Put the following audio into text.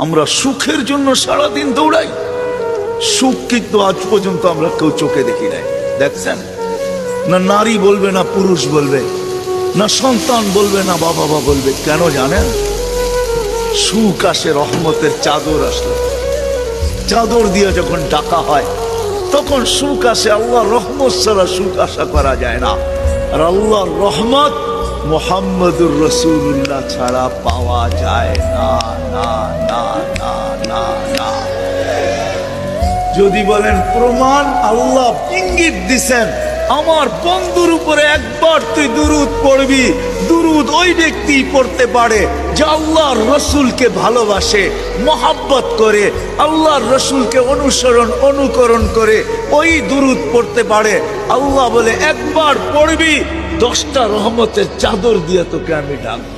আমরা সুখের জন্য সারাদিন দৌড়াই, সুখ কিন্তু আজ পর্যন্ত আমরা কেউ চোখে দেখি নাই। দেখছেন না? নারী বলবে না পুরুষ বলবে, না সন্তান বলবে না বাবা বলবে। কেন জানেন? সুখ আসে রহমতের চাদর আসলো, চাদর দিয়ে যখন ডাকা হয় তখন সুখ আসে। আল্লাহর রহমত ছাড়া সুখ আশা করা যায় না। আর আল্লাহর রহমত মুহাম্মদুর রাসূলুল্লাহ ছাড়া পাওয়া যায় না, না না না না না। যদি বলেন প্রমাণ, আল্লাহ ইঙ্গিত দিছেন, আমার বন্ধুর উপরে একবার তুই দুরূদ পড়বি, দুরূদ ওই ব্যক্তি পড়তে পারে যে আল্লাহর রসুলকে ভালোবাসে, মহাব্বত করে, আল্লাহর রসুলকে অনুকরণ করে ওই দুরূদ পড়তে পারে। আল্লাহ বলে একবার পড়বি, 10টা রহমতের চাদর দিয়ে তোকে আমি ডাকবো।